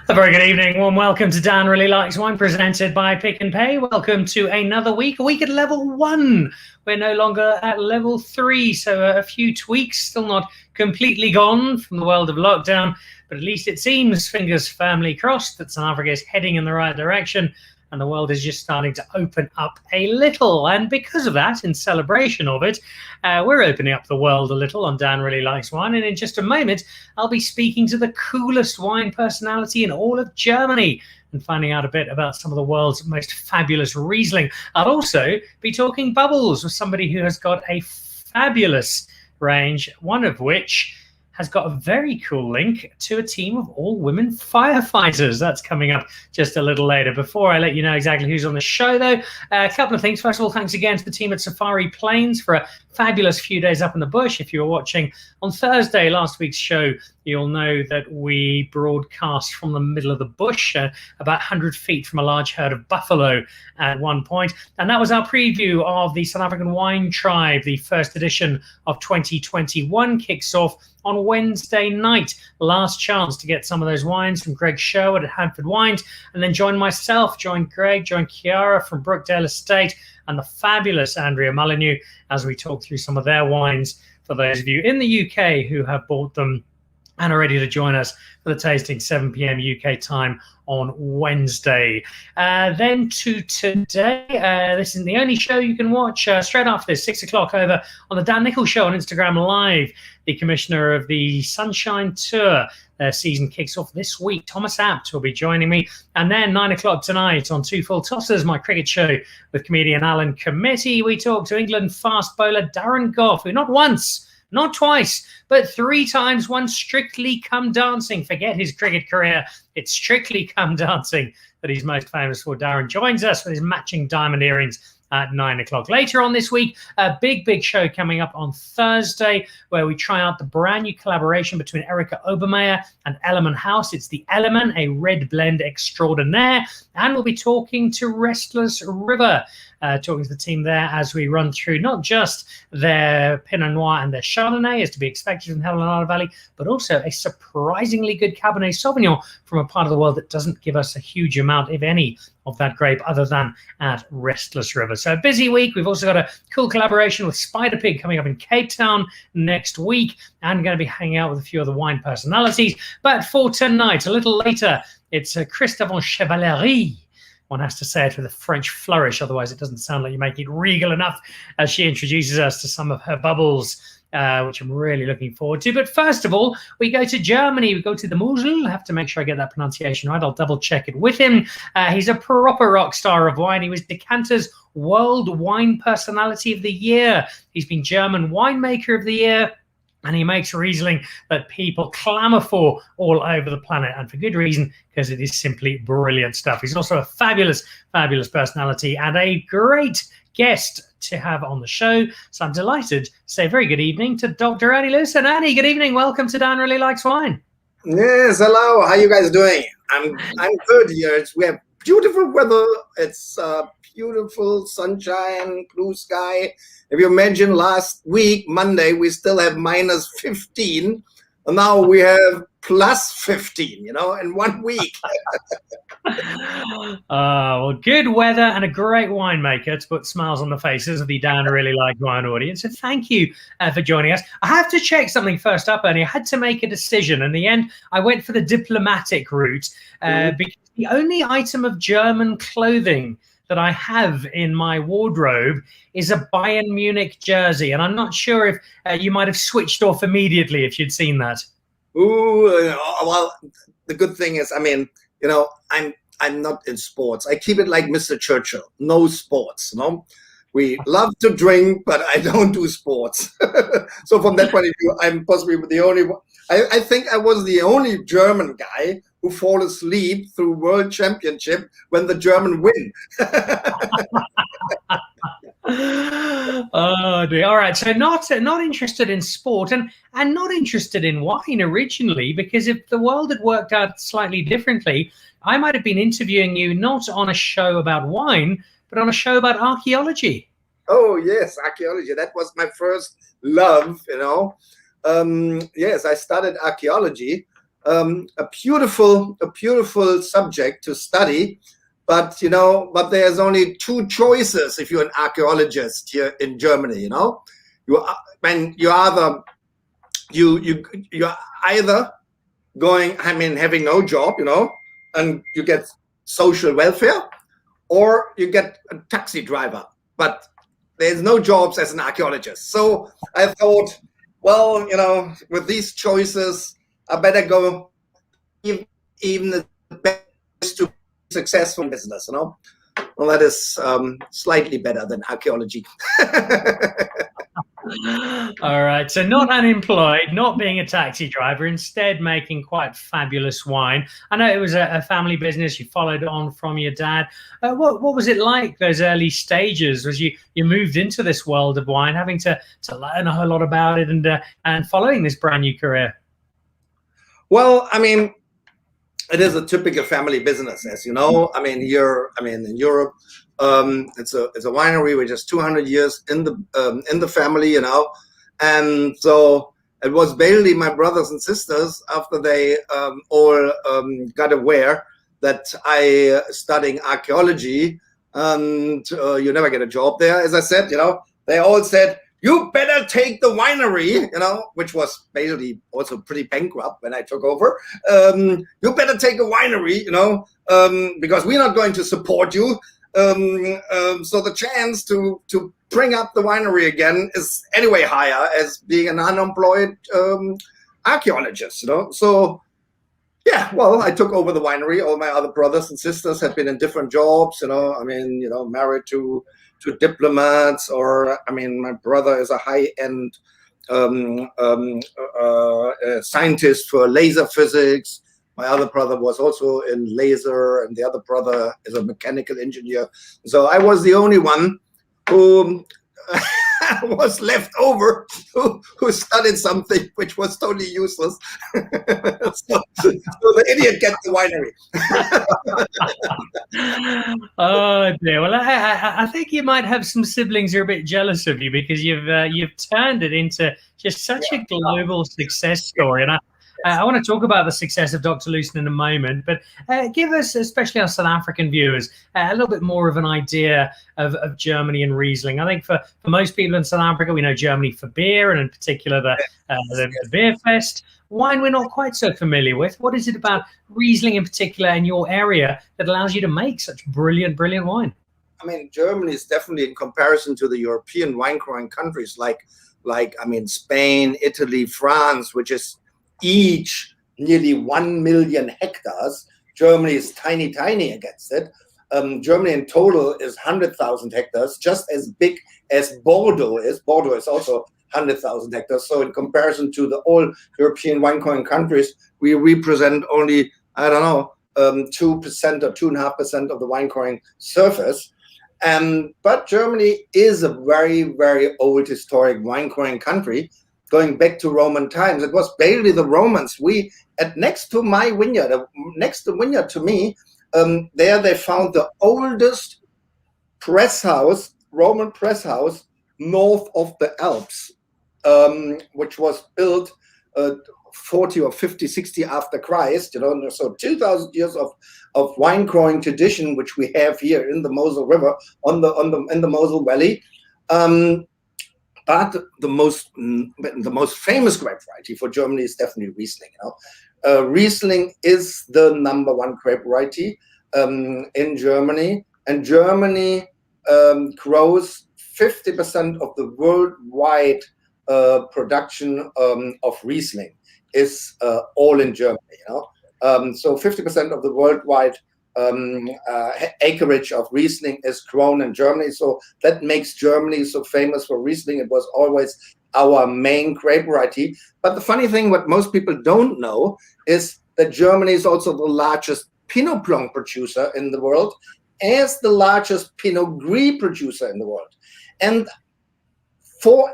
A very good evening. Warm welcome to Dan Really Likes Wine, presented by Pick and Pay. Welcome to another week, a week at level 1. We're no longer at level 3, so a few tweaks, still not completely gone from the world of lockdown, but at least it seems, fingers firmly crossed, that South Africa is heading in the right direction and the world is just starting to open up a little. And because of that, in celebration of it, we're opening up the world a little on Dan Really Likes Wine. And in just a moment, I'll be speaking to the coolest wine personality in all of Germany and finding out a bit about some of the world's most fabulous riesling. I'll also be talking bubbles with somebody who has got a fabulous range, one of which has got a very cool link to a team of all-women firefighters. That's coming up just a little later. Before I let you know exactly who's on the show, though, a couple of things. First of all, thanks again to the team at Safari Plains for a fabulous few days up in the bush. If you were watching on Thursday, last week's show, you'll know that we broadcast from the middle of the bush, about 100 feet from a large herd of buffalo at one point. And that was our preview of the South African Wine Tribe. The first edition of 2021 kicks off on Wednesday night. Last chance to get some of those wines from Greg Sherwood at Hanford Wines, and then join myself, join Greg, join Chiara from Brookdale Estate, and the fabulous Andrea Molyneux as we talk through some of their wines for those of you in the UK who have bought them and are ready to join us for the tasting, 7 p.m. UK time on Wednesday. Then to today, this is the only show you can watch straight after this, 6 o'clock over on the Dan Nichols Show on Instagram Live. The commissioner of the Sunshine Tour, their season kicks off this week. Thomas Abt will be joining me. And then 9 o'clock tonight on Two Full Tossers, my cricket show with comedian Alan Committee, we talk to England fast bowler Darren Gough, who not once, not twice, but 3 times won Strictly Come Dancing. Forget his cricket career. It's Strictly Come Dancing that he's most famous for. Darren joins us with his matching diamond earrings at 9 o'clock. Later on this week, a big show coming up on Thursday where we try out the brand new collaboration between Erica Obermeyer and Ellerman House. It's the Ellerman, a red blend extraordinaire. And we'll be talking to Restless River, talking to the team there as we run through not just their Pinot Noir and their Chardonnay, as to be expected from Helena Valley, but also a surprisingly good Cabernet Sauvignon from a part of the world that doesn't give us a huge amount, if any, of that grape other than at Restless River. So a busy week. We've also got a cool collaboration with Spider Pig coming up in Cape Town next week, and going to be hanging out with a few other wine personalities. But for tonight, a little later, it's Huis van Chevallerie. One has to say it with a French flourish, otherwise it doesn't sound like you're making it regal enough, as she introduces us to some of her bubbles, which I'm really looking forward to. But first of all, we go to Germany. We go to the Mosel. I have to make sure I get that pronunciation right. I'll double check it with him. He's a proper rock star of wine. He was Decanter's World Wine Personality of the Year. He's been German Winemaker of the Year. And he makes Riesling that people clamor for all over the planet, and for good reason, because it is simply brilliant stuff. He's also a fabulous personality and a great guest to have on the show. So I'm delighted to say very good evening to Dr. Ernie Lewis. And Ernie, good evening. Welcome to Dan Really Likes Wine. Yes, hello. How you guys doing? I'm good here. We have beautiful weather. It's beautiful sunshine, blue sky. If you imagine last week, Monday, we still have minus 15. And now we have plus 15, in 1 week. Well, good weather and a great winemaker to put smiles on the faces of the Dan Really Like Wine audience. So thank you for joining us. I have to check something first up, Ernie. I had to make a decision. In the end, I went for the diplomatic route because the only item of German clothing that I have in my wardrobe is a Bayern Munich jersey. And I'm not sure if you might have switched off immediately if you'd seen that. Well, the good thing is, I'm not in sports. I keep it like Mr. Churchill, no sports, We love to drink, but I don't do sports. So from that point of view, I'm possibly the only one. I think I was the only German guy who fall asleep through World Championship when the German win. Oh dear. All right. So not interested in sport and not interested in wine originally, because if the world had worked out slightly differently, I might have been interviewing you not on a show about wine, but on a show about archaeology. Oh yes, archaeology. That was my first love, Yes, I studied archaeology a beautiful subject to study. But but there's only two choices if you're an archaeologist here in Germany. You're either going, having no job, and you get social welfare, or you get a taxi driver. But there's no jobs as an archaeologist. So I thought, well, with these choices, I better go even the best to be successful in business, Well, that is slightly better than archaeology. All right. So not unemployed, not being a taxi driver, instead making quite fabulous wine. I know it was a family business. You followed on from your dad. What was it like, those early stages, as you moved into this world of wine, having to learn a whole lot about it and following this brand new career? Well, it is a typical family business, as you know. Here, in Europe, it's a winery which is 200 years in the family, and so it was basically my brothers and sisters, after they all got aware that I studying archaeology, and you never get a job there, as I said, they all said, you better take the winery, which was basically also pretty bankrupt when I took over. You better take a winery, because we're not going to support you. So the chance to bring up the winery again is anyway higher as being an unemployed archaeologist, So yeah, well, I took over the winery. All my other brothers and sisters had been in different jobs, married to diplomats, or my brother is a high-end scientist for laser physics. My other brother was also in laser, and the other brother is a mechanical engineer. So I was the only one who was left over who studied something which was totally useless. so the idiot gets the winery. Oh dear. Well, I think you might have some siblings who are a bit jealous of you, because you've turned it into just such a global success story. And I want to talk about the success of Dr. Lucen in a moment, but give us, especially our South African viewers, a little bit more of an idea of Germany and Riesling. I think for most people in South Africa, we know Germany for beer, and in particular the Beer Fest. Wine we're not quite so familiar with. What is it about Riesling in particular in your area that allows you to make such brilliant wine? Germany is definitely, in comparison to the European wine growing countries like Spain, Italy, France, which is each nearly 1 million hectares. Germany is tiny against it. Germany in total is 100,000 hectares, just as big as Bordeaux is. Bordeaux is also 100,000 hectares. So in comparison to the all European wine growing countries, we represent only, 2% or 2.5% of the wine growing surface. But Germany is a very, very old historic wine growing country, going back to Roman times. It was basically the Romans. Next to my vineyard, next to vineyard to me, there they found the oldest press house, Roman press house, north of the Alps, which was built 40 or 50, 60 after Christ, so 2,000 years of wine growing tradition, which we have here in the Mosel River, in the Mosel Valley. But the most famous grape variety for Germany is definitely Riesling. Riesling is the #1 grape variety in Germany, and Germany grows 50% of the worldwide production of Riesling is all in Germany. So 50% of the worldwide acreage of Riesling is grown in Germany. So that makes Germany so famous for Riesling. It was always our main grape variety. But the funny thing, what most people don't know, is that Germany is also the largest Pinot Blanc producer in the world, as the largest Pinot Gris producer in the world. And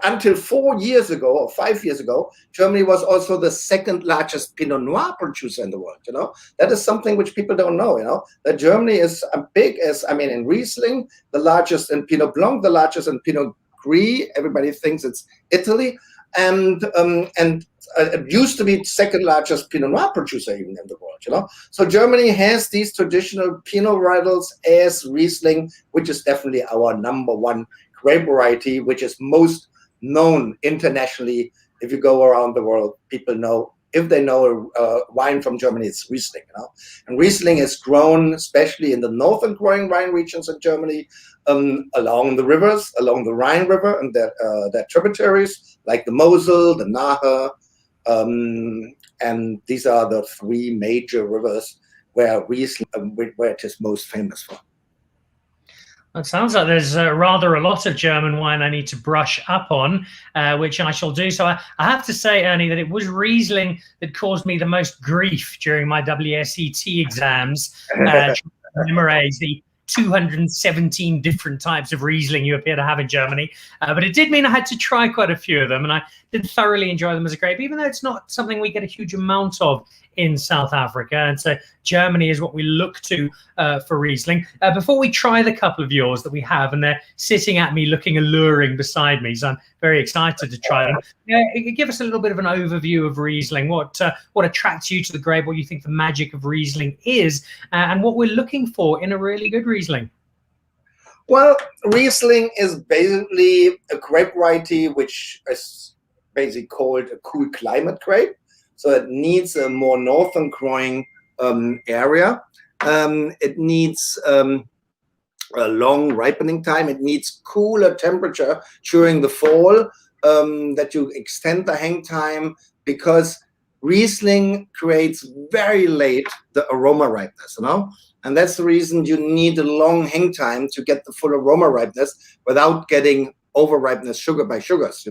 until 4 years ago or 5 years ago, Germany was also the second largest Pinot Noir producer in the world. That is something which people don't know. That Germany is as big as, in Riesling, the largest in Pinot Blanc, the largest in Pinot Gris. Everybody thinks it's Italy. and it used to be second largest Pinot Noir producer even in the world, So Germany has these traditional Pinot varietals as Riesling, which is definitely our number one grape variety, which is most known internationally. If you go around the world, people know, if they know wine from Germany, it's Riesling, And Riesling is grown, especially in the northern growing wine regions in Germany, along the rivers, along the Rhine River and their tributaries, like the Mosel, the Nahe, and these are the three major rivers where Riesling, where it is most famous for. It sounds like there's rather a lot of German wine I need to brush up on, which I shall do. So I have to say, Ernie, that it was Riesling that caused me the most grief during my WSET exams. Memorize the 217 different types of Riesling you appear to have in Germany. But it did mean I had to try quite a few of them, and I did thoroughly enjoy them as a grape, even though it's not something we get a huge amount of in South Africa. And so Germany is what we look to for Riesling. Before we try the couple of yours that we have, and they're sitting at me looking alluring beside me, so I'm very excited to try them. Give us a little bit of an overview of Riesling, what attracts you to the grape, what you think the magic of Riesling is, and what we're looking for in a really good Riesling. Well, Riesling is basically a grape variety which is basically called a cool climate grape. So it needs a more northern growing area. It needs a long ripening time. It needs cooler temperature during the fall, that you extend the hang time, because Riesling creates very late the aroma ripeness, And that's the reason you need a long hang time to get the full aroma ripeness without getting over ripeness sugar by sugars,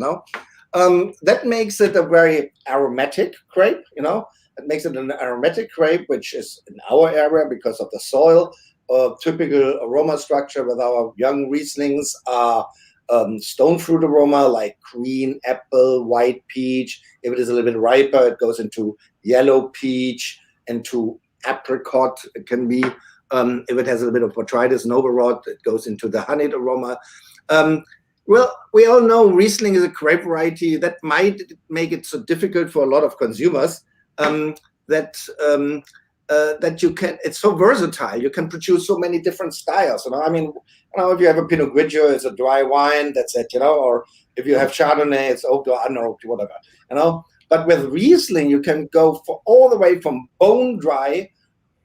That makes it a very aromatic grape, It makes it an aromatic grape, which is in our area because of the soil. Typical aroma structure with our young Rieslings are stone fruit aroma like green apple, white peach. If it is a little bit riper, it goes into yellow peach, into apricot. It can be, if it has a little bit of botrytis noverot, it goes into the honeyed aroma. Well, we all know Riesling is a grape variety that might make it so difficult for a lot of consumers, that you can. It's so versatile. You can produce so many different styles. If you have a Pinot Grigio, it's a dry wine. That's it. Or if you have Chardonnay, it's oaked or unoaked, whatever. But with Riesling, you can go for all the way from bone dry,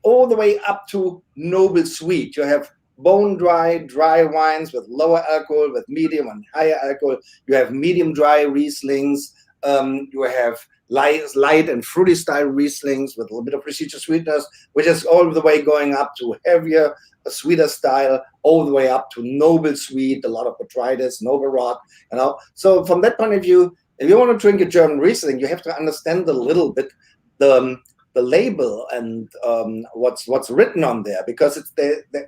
all the way up to noble sweet. You have bone dry wines with lower alcohol, with medium and higher alcohol. You have medium dry Rieslings. You have light and fruity style Rieslings with a little bit of residual sweetness, which is all the way going up to heavier, sweeter style, all the way up to noble sweet, a lot of botrytis, noverot, So from that point of view, if you want to drink a German Riesling, you have to understand a little bit the label and what's written on there, because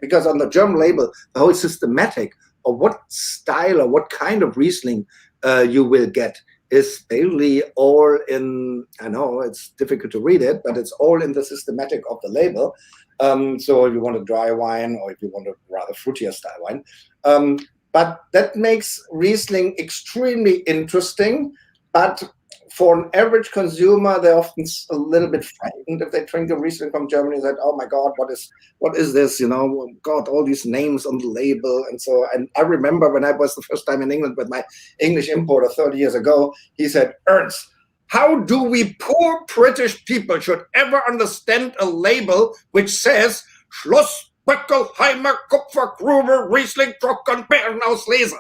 because on the German label, the whole systematic of what style or what kind of Riesling you will get is basically all in. I know it's difficult to read it, but it's all in the systematic of the label. So if you want a dry wine, or if you want a rather fruitier style wine, but that makes Riesling extremely interesting. But for an average consumer, they're often a little bit frightened if they drink a Riesling from Germany. That, oh my God, what is this? God, all these names on the label and so. And I remember when I was the first time in England with my English importer 30 years ago, he said, "Ernst, how do we poor British people should ever understand a label which says Schloss Beckelheimer Kupfer Gruber Riesling Trocken Bernauslese?"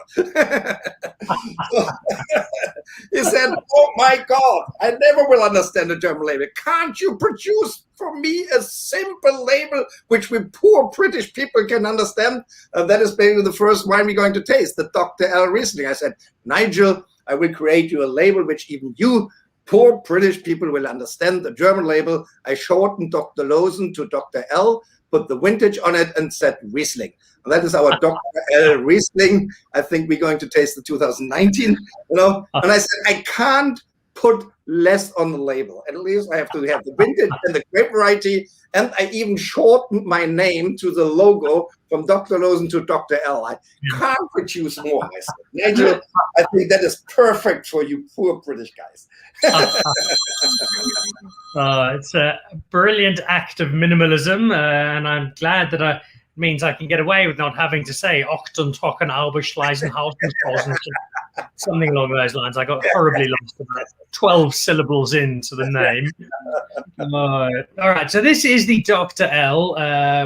He said, "Oh my God, I never will understand a German label. Can't you produce for me a simple label which we poor British people can understand?" And that is basically the first wine we're going to taste, the Dr. L Riesling. I said, "Nigel, I will create you a label which even you poor British people will understand, the German label." I shortened Dr. Losen to Dr. L, put the vintage on it, and said Riesling. And that is our Dr. L Riesling. I think we're going to taste the 2019, And I said, I can't put less on the label. At least I have to have the vintage and the grape variety. And I even shortened my name to the logo from Dr. Lozen to Dr. L. I can't produce more. I said, Nigel, I think that is perfect for you poor British guys. It's a brilliant act of minimalism, and I'm glad that it means I can get away with not having to say Ochten, Tocken, Alberschleisen, Hausen, something along those lines. I got horribly lost about 12 syllables into the name. All right, so this is the Dr. L,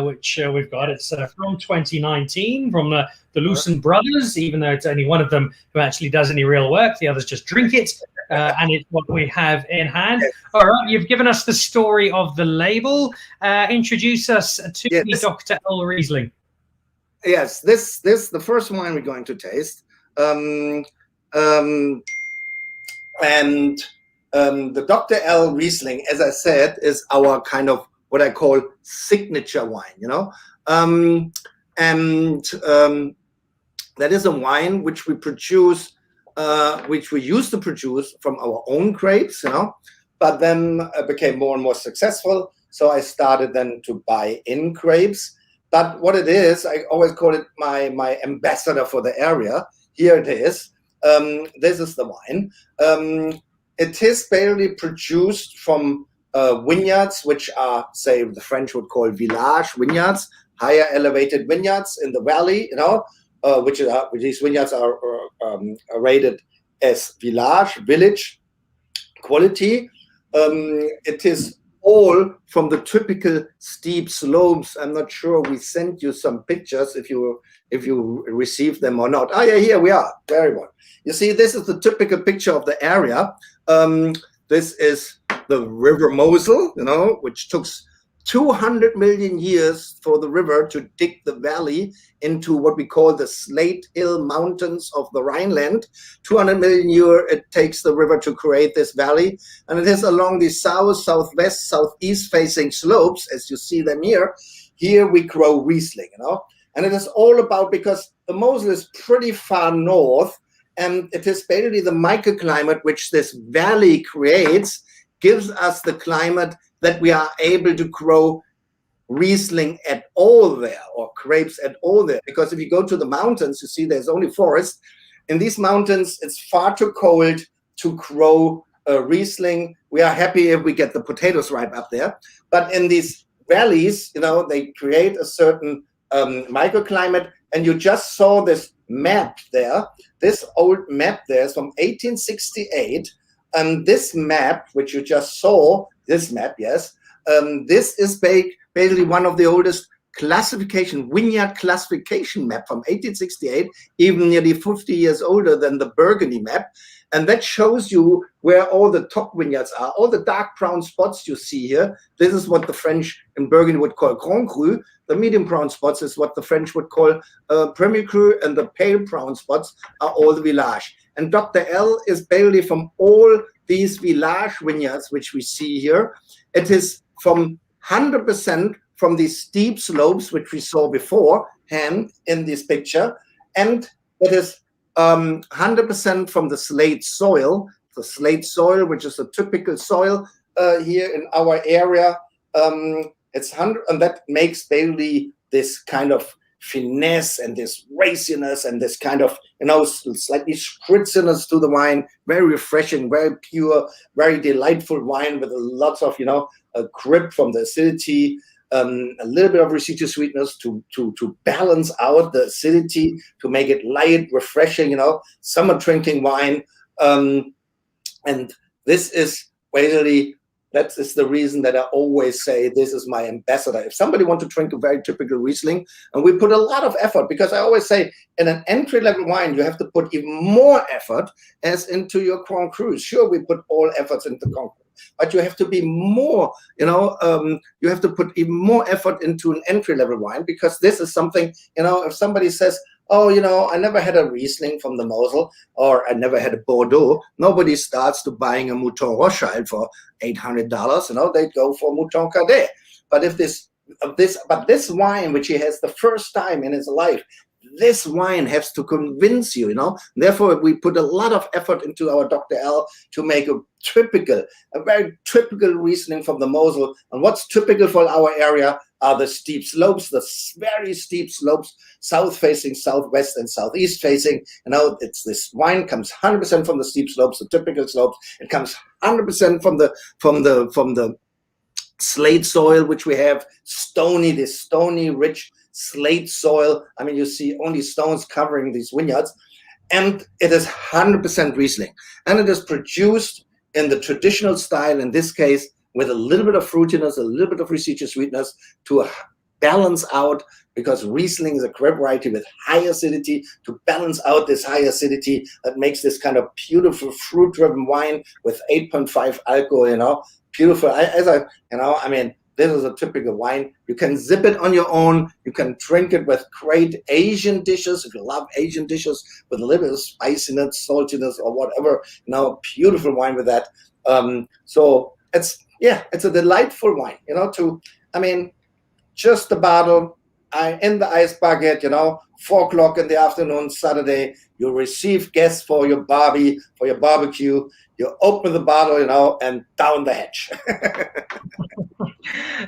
which we've got. It's from 2019, from the Lucen brothers, even though it's only one of them who actually does any real work. The others just drink it, and it's what we have in hand. All right, you've given us the story of the label. Introduce us to the Dr. L Riesling. Yes, this the first wine we're going to taste. The Dr. L Riesling, as I said, is our kind of what I call signature wine, you know. That is a wine which we produce, which we used to produce from our own grapes, you know, but then became more and more successful. So I started then to buy in grapes. But what it is, I always call it my ambassador for the area. Here it is. This is the wine. It is barely produced from vineyards, which are, say, the French would call village vineyards, higher elevated vineyards in the valley, you know, which these vineyards are rated as village quality. It is all from the typical steep slopes. I'm not sure we sent you some pictures if you received them or not. Oh yeah, here we are. Very well. You see, this is the typical picture of the area. This is the River Mosel, you know, which took 200 million years for the river to dig the valley into what we call the Slate Hill Mountains of the Rhineland. 200 million years it takes the river to create this valley. And it is along the south, southwest, southeast facing slopes, as you see them here. Here we grow Riesling, you know. And it is all about, because the Mosel is pretty far north, and it is basically the microclimate which this valley creates, gives us the climate that we are able to grow Riesling at all there, or grapes at all there. Because if you go to the mountains, you see there's only forest. In these mountains, it's far too cold to grow Riesling. We are happy if we get the potatoes ripe up there. But in these valleys, you know, they create a certain microclimate. And you just saw this map there. This old map there is from 1868. And this map, which you just saw, this map, yes, this is basically one of the oldest vineyard classification map from 1868, even nearly 50 years older than the Burgundy map. And that shows you where all the top vineyards are. All the dark brown spots you see here, this is what the French in Burgundy would call Grand Cru. The medium brown spots is what the French would call Premier Cru, and the pale brown spots are all the village. And Dr. L is barely from all these village vineyards, which we see here. It is from 100% from these steep slopes, which we saw beforehand in this picture. And it is 100% from the slate soil, which is a typical soil here in our area. It's 100, and that makes basically this kind of finesse and this raciness and this kind of, you know, slightly spritziness to the wine. Very refreshing, very pure, very delightful wine with lots of, you know, a grip from the acidity, a little bit of residual sweetness to balance out the acidity, to make it light, refreshing, you know, summer drinking wine. And this is basically, that is the reason that I always say this is my ambassador. If somebody wants to drink a very typical Riesling, and we put a lot of effort, because I always say in an entry-level wine, you have to put even more effort as into your Grand Crus. Sure, we put all efforts into Grand Cru, but you have to be more, you know, you have to put even more effort into an entry-level wine, because this is something, you know, if somebody says, oh, you know, I never had a Riesling from the Mosel, or I never had a Bordeaux, nobody starts to buying a Mouton Rothschild for $800, you know, they go for Mouton Cadet. But if this wine, which he has the first time in his life, this wine has to convince you, Therefore, we put a lot of effort into our Dr. L to make a very typical Riesling from the Mosel. And what's typical for our area are the steep slopes, the very steep slopes, south facing, southwest, and southeast facing. It's this wine comes 100% from the steep slopes, the typical slopes. It comes 100% from the slate soil, which we have, this stony, rich slate soil. I mean, you see only stones covering these vineyards. And it is 100% Riesling. And it is produced in the traditional style, in this case, with a little bit of fruitiness, a little bit of residual sweetness to balance out, because Riesling is a grape variety with high acidity, to balance out this high acidity that makes this kind of beautiful fruit-driven wine with 8.5 alcohol, beautiful. This is a typical wine. You can sip it on your own. You can drink it with great Asian dishes. If you love Asian dishes with a little bit of spiciness, saltiness, or whatever, beautiful wine with that. So it's a delightful wine, just the bottle, in the ice bucket, 4 o'clock in the afternoon, Saturday, you receive guests for your barbecue. You open the bottle, and down the hatch.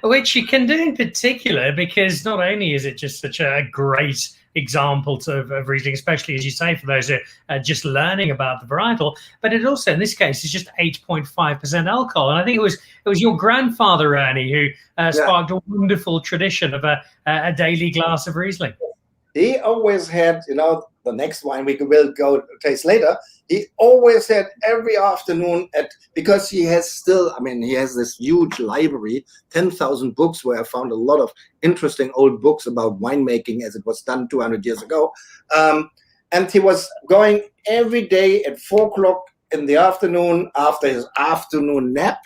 Which you can do in particular because not only is it just such a great example of Riesling, especially as you say, for those who are just learning about the varietal, but it also, in this case, is just 8.5% alcohol. And I think it was your grandfather, Ernie, who sparked a wonderful tradition of a daily glass of Riesling. He always had, the next wine we will go taste later, he always had every afternoon because he has this huge library, 10,000 books, where I found a lot of interesting old books about winemaking as it was done 200 years ago. And he was going every day at 4 o'clock in the afternoon after his afternoon nap,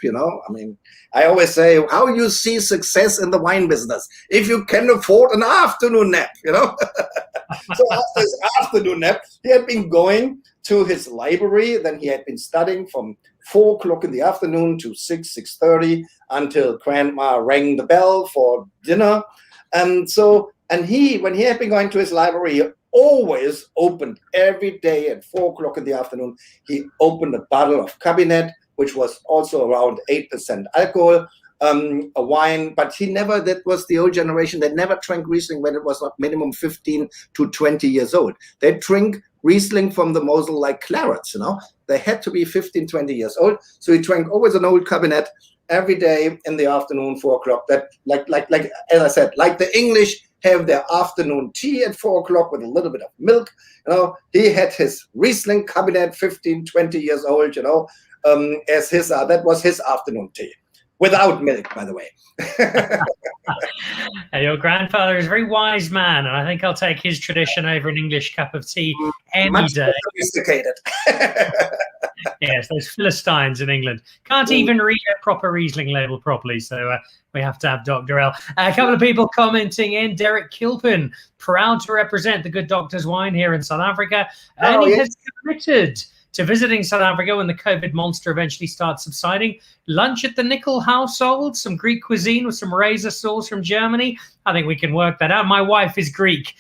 I always say, how you see success in the wine business, if you can afford an afternoon nap, So after his afternoon nap, he had been going to his library. Then he had been studying from 4 o'clock in the afternoon to 6:30 until grandma rang the bell for dinner. When he had been going to his library, he always opened every day at 4 o'clock in the afternoon. He opened a bottle of Cabernet, which was also around 8% alcohol, a wine, but that was the old generation that never drank Riesling when it was not minimum 15 to 20 years old. They drink Riesling from the Mosel like clarets, They had to be 15, 20 years old. So he drank always an old Cabernet every day in the afternoon, 4 o'clock. That, like as I said, like the English have their afternoon tea at 4 o'clock with a little bit of milk. He had his Riesling Cabernet, 15, 20 years old, as his, that was his afternoon tea. Without milk, by the way. Your grandfather is a very wise man, and I think I'll take his tradition over an English cup of tea any Much day. Sophisticated. Yes, those Philistines in England can't even read a proper Riesling label properly, so we have to have Dr. L. A couple of people commenting in. Derek Kilpin, proud to represent the Good Doctor's wine here in South Africa. Ernie has committed to visiting South Africa when the COVID monster eventually starts subsiding. Lunch at the Nickel household, some Greek cuisine with some razor sauce from Germany. I think we can work that out. My wife is Greek,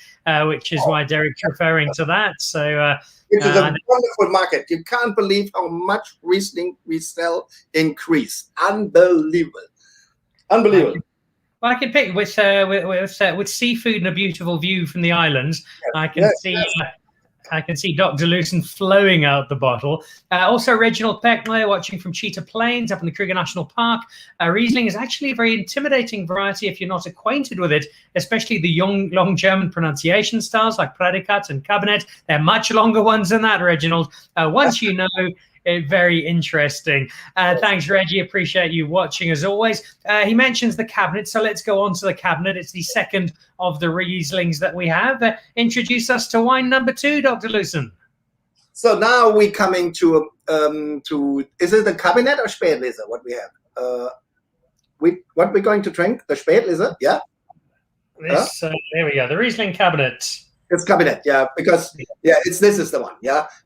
which is why Derek's referring to that. So it is a wonderful market. You can't believe how much Riesling we sell in Greece. Unbelievable. Unbelievable. Well, I can pick with seafood and a beautiful view from the islands. Yes, I can see Dr. Lucen flowing out the bottle. Also, Reginald Peckler watching from Cheetah Plains up in the Kruger National Park. Riesling is actually a very intimidating variety if you're not acquainted with it, especially the long German pronunciation styles like Predikat and Cabernet. They're much longer ones than that, Reginald. Once you know, very interesting. Thanks, Reggie. Appreciate you watching as always. He mentions the Cabernet, so let's go on to the Cabernet. It's the second of the Rieslings that we have. Introduce us to wine number 2, Dr. Lucen. So now we're coming to is it the Cabernet or Spätlese? What we have? What we're going to drink? The Spätlese, yeah. There we go. The Riesling Cabernet. It's Cabernet, yeah, because this is the one,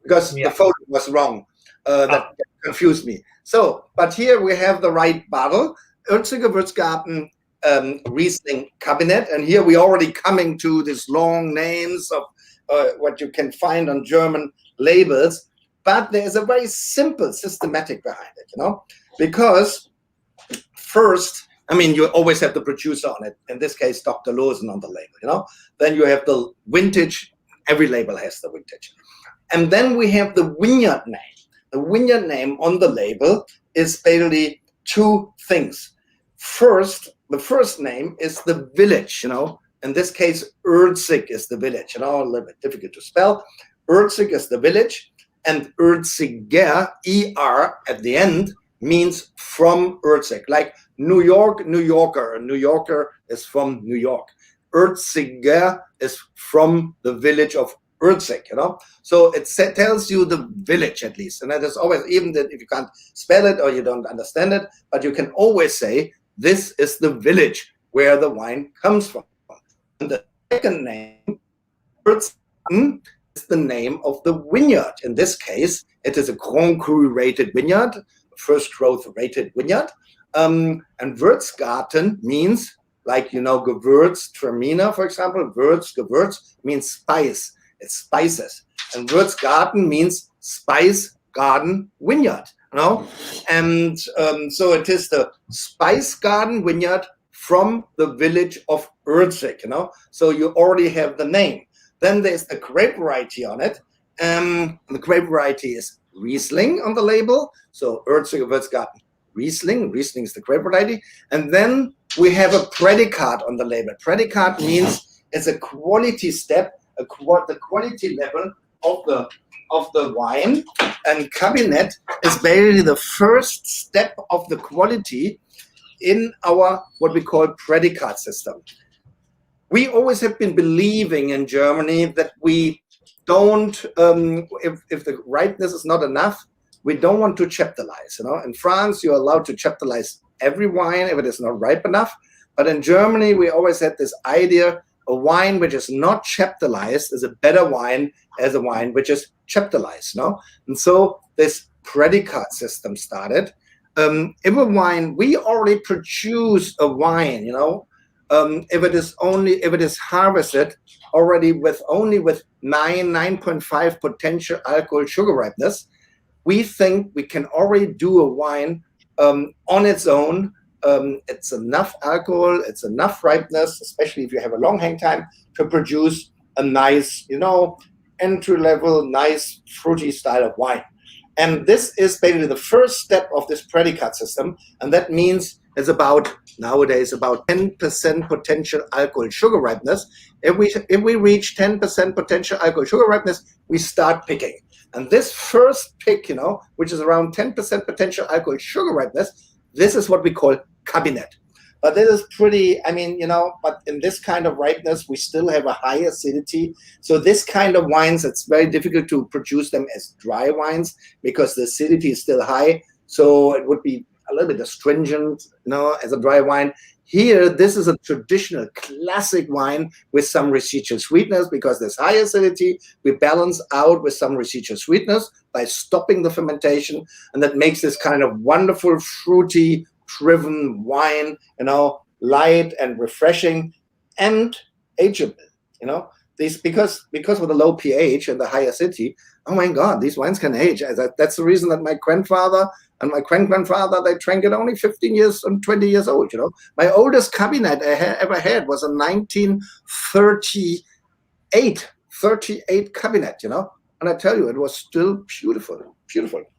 because the photo was wrong. That confused me. So, but here we have the right bottle. Gewürzgarten Riesling Cabinet. And here we already coming to these long names of what you can find on German labels. But there's a very simple systematic behind it, because first, I mean, you always have the producer on it. In this case, Dr. Losen on the label, Then you have the vintage. Every label has the vintage. And then we have the vineyard name. The vineyard name on the label is basically two things. First, the first name is the village, In this case, Erzig is the village, a little bit difficult to spell. Erzig is the village, and Erziger, E-R at the end, means from Erzig. Like New York, New Yorker. A New Yorker is from New York. Erziger is from the village of Erzig, So it tells you the village at least. And that is always, even that if you can't spell it or you don't understand it, but you can always say, this is the village where the wine comes from. And the second name, Erzig, is the name of the vineyard. In this case, it is a Grand Cru rated vineyard, first growth rated vineyard. And Würzgarten means, like, Gewürz, Traminer, for example, Gewürz means spice. It's spices. And Würzgarten means spice garden vineyard, And so it is the spice garden vineyard from the village of Erzig, So you already have the name. Then there's the grape variety on it. The grape variety is Riesling on the label. So Erzig, Würzgarten, Riesling. Riesling is the grape variety. And then we have a predicate on the label. Predicate means it's a quality step, the quality level of the wine. And cabinet is basically the first step of the quality in our what we call predicate system. We always have been believing in Germany that we don't, if the ripeness is not enough, we don't want to chaptalize. In France, you're allowed to chaptalize every wine if it is not ripe enough. But in Germany, we always had this idea: a wine which is not chaptalized is a better wine as a wine which is chaptalized. And so this predicate system started. If a wine, we already produce a wine, if it is harvested already with 9.5 potential alcohol sugar ripeness, we think we can already do a wine on its own. It's enough alcohol, it's enough ripeness, especially if you have a long hang time, to produce a nice, entry-level, nice, fruity style of wine. And this is basically the first step of this predicate system. And that means it's nowadays about 10% potential alcohol sugar ripeness. If we reach 10% potential alcohol sugar ripeness, we start picking. And this first pick, which is around 10% potential alcohol sugar ripeness, this is what we call cabinet. But this is pretty, but in this kind of ripeness, we still have a high acidity. So this kind of wines, it's very difficult to produce them as dry wines because the acidity is still high. So it would be a little bit astringent, as a dry wine. Here, this is a traditional classic wine with some residual sweetness because there's high acidity. We balance out with some residual sweetness by stopping the fermentation. And that makes this kind of wonderful, fruity, driven wine, light and refreshing and ageable, These because of the low pH and the high acidity. Oh my God, these wines can age. That's the reason that my grandfather and my grandfather, they drank it only 15 years and 20 years old, My oldest cabinet I ever had was a 1938 cabinet, And I tell you, it was still beautiful.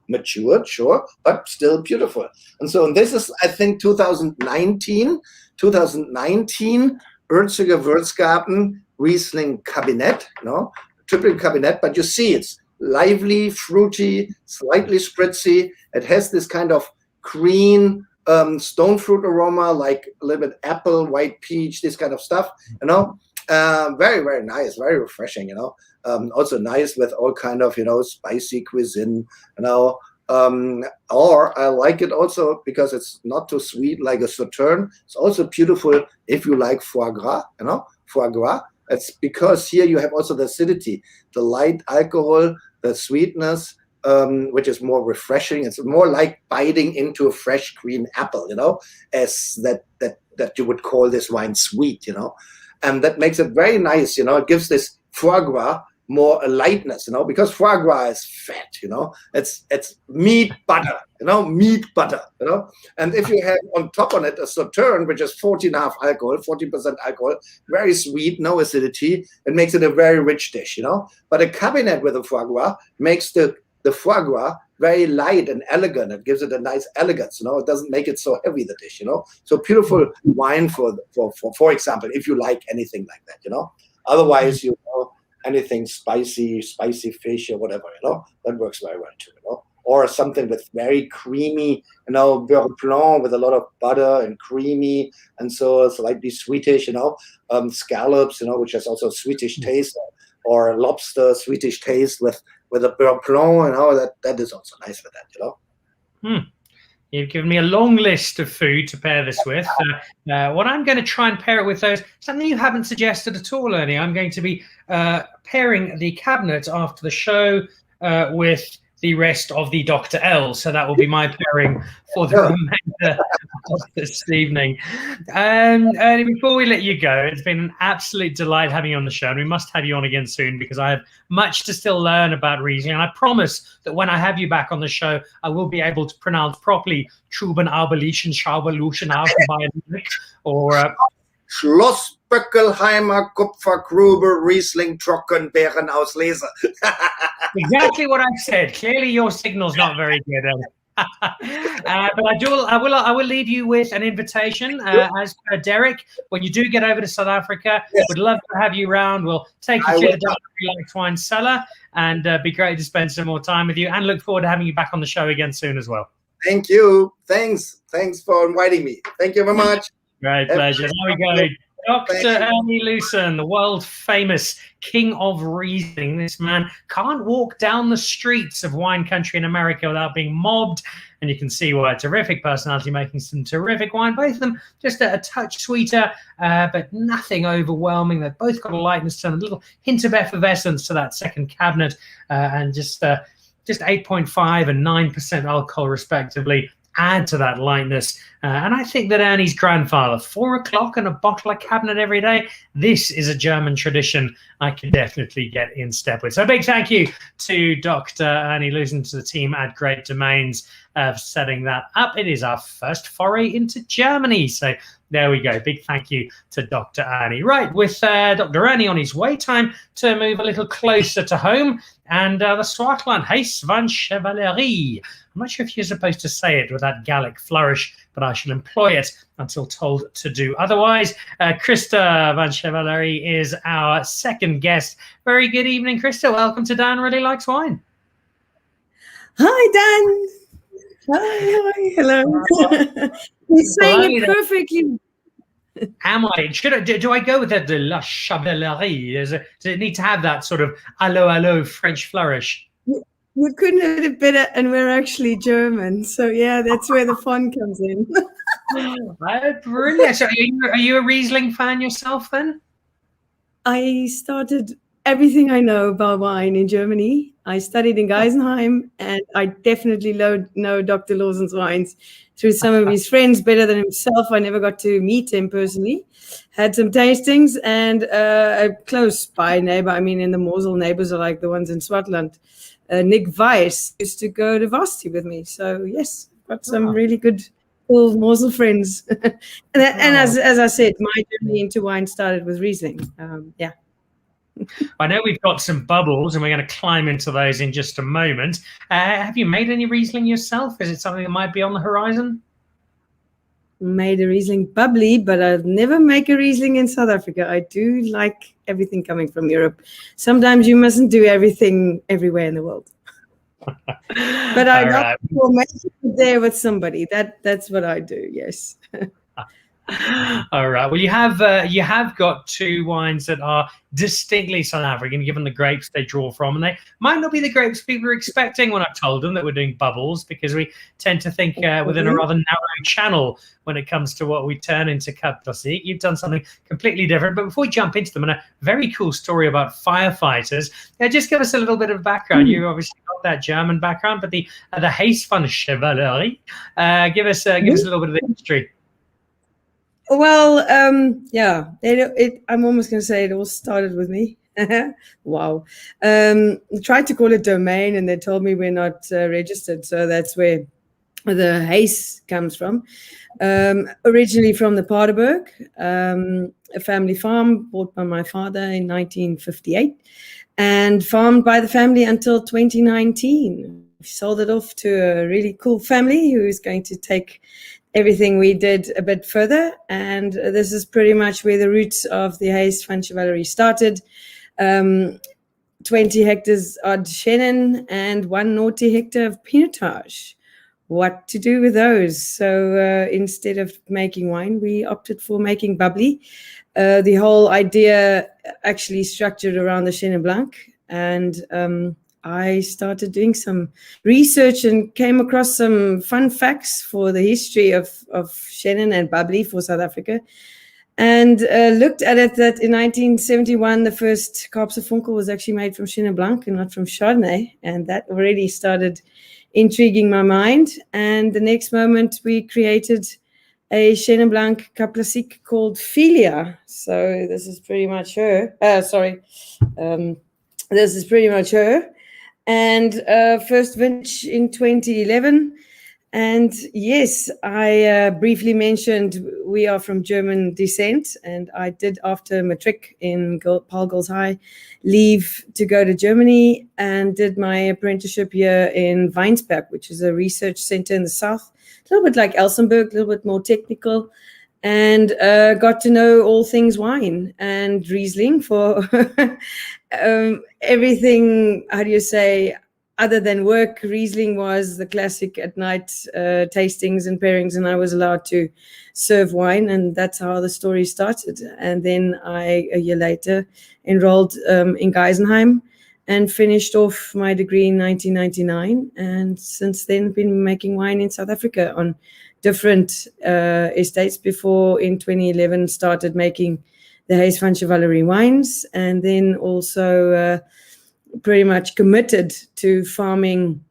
Matured, sure, but still beautiful. And so this is, I think, 2019, Erziger Würzgarten Riesling Cabinet, triple cabinet, but you see it's lively, fruity, slightly spritzy. It has this kind of green stone fruit aroma, like a little bit apple, white peach, this kind of stuff, very, very nice, very refreshing, also nice with all kind of, spicy cuisine, or I like it also because it's not too sweet like a Sauterne. It's also beautiful if you like foie gras, foie gras. It's because here you have also the acidity, the light alcohol, the sweetness, which is more refreshing. It's more like biting into a fresh green apple, as that that you would call this wine sweet, and that makes it very nice. It gives this foie gras more a lightness, because foie gras is fat, it's meat butter, meat butter, and if you have on top of it a Sauterne, which is 14.5 alcohol, 40% alcohol, very sweet, no acidity, it makes it a very rich dish, but a cabinet with a foie gras makes the foie gras very light and elegant. It gives it a nice elegance, it doesn't make it so heavy, the dish, so beautiful wine for example, if you like anything like that, otherwise, anything spicy fish or whatever, that works very well too, or something with very creamy, beurre blanc with a lot of butter and creamy, and so slightly sweetish, scallops, which has also Swedish taste, or lobster Swedish taste with a beurre blanc, that is also nice with that, You've given me a long list of food to pair this with. What I'm going to try and pair it with, though, is something you haven't suggested at all, Ernie. I'm going to be pairing the cabinet after the show with the rest of the Dr. L. So that will be my pairing for the remainder of this evening. Ernie, before we let you go, it's been an absolute delight having you on the show, and we must have you on again soon because I have much to still learn about Riesling. And I promise that when I have you back on the show, I will be able to pronounce properly Truben, Auberlichen, Schauberluschen, Augenbayern, or Schloss Böckelheimer, Kupfergrube, Riesling, Trocken, Beerenauslese. Exactly what I said. Clearly, your signal's not very good. But I will leave you with an invitation, as per Derek. When you do get over to South Africa, we'd love to have you around. We'll take you to the Dr. Relax Wine Cellar, and be great to spend some more time with you. And look forward to having you back on the show again soon as well. Thank you. Thanks for inviting me. Thank you very much. Great pleasure. There we go. Dr. Ernie Loosen, the world famous king of Riesling. This man can't walk down the streets of wine country in America without being mobbed. And you can see why. A terrific personality, making some terrific wine. Both of them just a touch sweeter, but nothing overwhelming. They've both got a lightness to them, a little hint of effervescence to that second cabinet, and just 8.5 and 9% alcohol respectively add to that lightness. And I think that Ernie's grandfather, 4 o'clock and a bottle of cabinet every day, this is a German tradition I can definitely get in step with. So a big thank you to Dr. Ernie Loosen, to the team at Great Domains for setting that up. It is our first foray into Germany. So there we go. Big thank you to Dr. Ernie. Right, with Dr. Ernie on his way, time to move a little closer to home. And the Swartland, Huis van Chevallerie. I'm not sure if you're supposed to say it with that Gallic flourish, but I shall employ it until told to do otherwise. Krista van Chevallerie is our second guest. Very good evening, Krista. Welcome to Dan Really Likes Wine. Hi, Dan. Hi, hello. You're saying it perfectly. Am I? Do I go with the de la Chevallerie? Does it need to have that sort of allo French flourish? You couldn't have it better, and we're actually German, so yeah, that's where the fun comes in. Brilliant. So are you a Riesling fan yourself then? I started everything I know about wine in Germany. I studied in Geisenheim, and I definitely know Dr. Lawson's wines through some of his friends better than himself. I never got to meet him personally. Had some tastings, and a close by neighbor, in the Mosel, neighbors are like the ones in Swartland. Nick Weiss used to go to varsity with me. So yes, got some really good old Mosel friends. and as I said, my journey into wine started with Riesling. I know we've got some bubbles, and we're going to climb into those in just a moment. Have you made any Riesling yourself? Is it something that might be on the horizon? Made a Riesling bubbly, but I'll never make a Riesling in South Africa. I do like everything coming from Europe. Sometimes you mustn't do everything everywhere in the world. But I love to make it there with somebody. That's what I do, yes. All right. Well, you have got two wines that are distinctly South African, given the grapes they draw from, and they might not be the grapes people are expecting when I've told them that we're doing bubbles, because we tend to think within a rather narrow channel when it comes to what we turn into Cab Classique. You've done something completely different. But before we jump into them, and a very cool story about firefighters, just give us a little bit of background. You obviously got that German background, but the Huis van Chevallerie. Give us a little bit of the history. Well, yeah, I'm almost going to say it all started with me. Wow. Tried to call it domain, and they told me we're not registered. So that's where the Huis comes from. Originally from the Paardenburg, a family farm bought by my father in 1958 and farmed by the family until 2019. We sold it off to a really cool family who is going to take everything we did a bit further. And this is pretty much where the roots of the Huis van Chevallerie started. 20 hectares odd Chenin and 1 naughty hectare of Pinotage. What to do with those? So instead of making wine, we opted for making bubbly. The whole idea actually structured around the Chenin Blanc. And I started doing some research and came across some fun facts for the history of Chenin and bubbly for South Africa. And looked at it that in 1971, the first Kaapse Funkel was actually made from Chenin Blanc and not from Chardonnay. And that already started intriguing my mind. And the next moment, we created a Chenin Blanc Cap Classique called Filia. So this is pretty much her. This is pretty much her. And first vintage in 2011. And yes, I briefly mentioned we are from German descent, and I did, after matric in Paul Girls High, leave to go to Germany and did my apprenticeship here in Weinsberg, which is a research center in the south, a little bit like Elsenburg, a little bit more technical, and got to know all things wine and Riesling for everything, how do you say, other than work. Riesling was the classic at night tastings and pairings, and I was allowed to serve wine, and that's how the story started. And then I, a year later, enrolled in Geisenheim and finished off my degree in 1999. And since then, been making wine in South Africa on different estates before in 2011 started making the Huis van Chevallerie wines, and then also pretty much committed to farming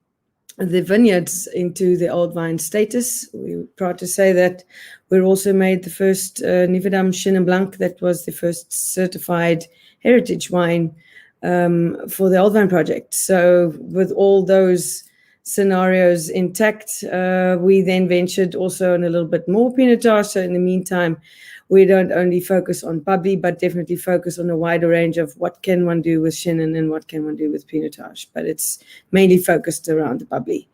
the vineyards into the old vine status. We're proud to say that we also made the first Nivedam Chenin Blanc that was the first certified heritage wine for the Old Vine Project. So with all those scenarios intact, we then ventured also on a little bit more Pinotage. So in the meantime, we don't only focus on bubbly, but definitely focus on a wider range of what can one do with Chenin and what can one do with Pinotage. But it's mainly focused around the bubbly.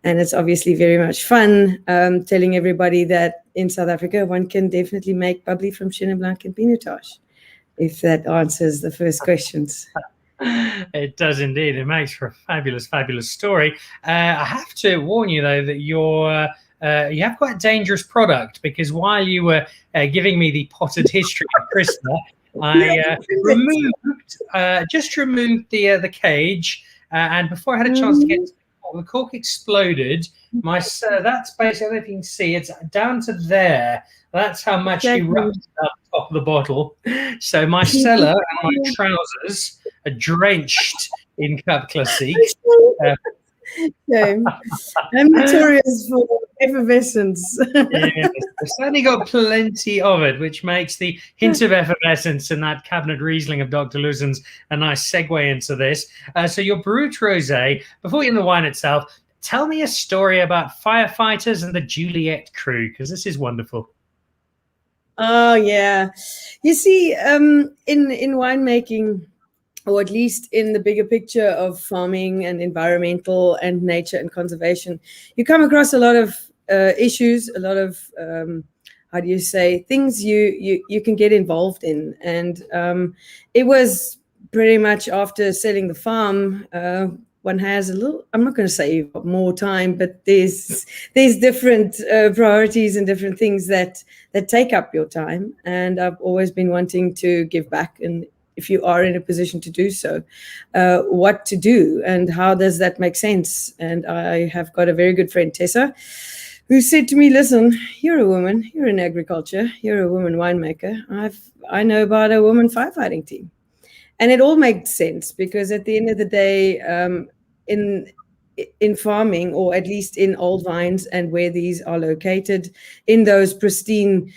And it's obviously very much fun telling everybody that in South Africa, one can definitely make bubbly from Chenin Blanc and Pinotage, if that answers the first questions. It does indeed. It makes for a fabulous, fabulous story. I have to warn you, though, that you have quite a dangerous product, because while you were giving me the potted history of Krista, I removed the cage, and before I had a chance to get to the cork exploded. That's basically, I don't know if you can see, it's down to there. That's how much you wrapped up the top of the bottle. So my cellar and my trousers are drenched in Cap Classique. I'm notorious for effervescence. Yes, I've certainly got plenty of it, which makes the hint of effervescence in that Cabinet Riesling of Dr. Luzen's a nice segue into this. So your Brut Rosé, before we get into the wine itself, tell me a story about firefighters and the Juliet crew, because this is wonderful. Oh, yeah. You see, in winemaking, or at least in the bigger picture of farming and environmental and nature and conservation, you come across a lot of issues, a lot of, how do you say, things you can get involved in. And it was pretty much after selling the farm, one has a little, I'm not going to say more time, but there's different priorities and different things that take up your time. And I've always been wanting to give back, and if you are in a position to do so, what to do and how does that make sense. And I have got a very good friend, Tessa, who said to me, listen, you're a woman, you're in agriculture, you're a woman winemaker. I know about a woman firefighting team. And it all made sense, because at the end of the day, in in farming, or at least in old vines, and where these are located in those pristine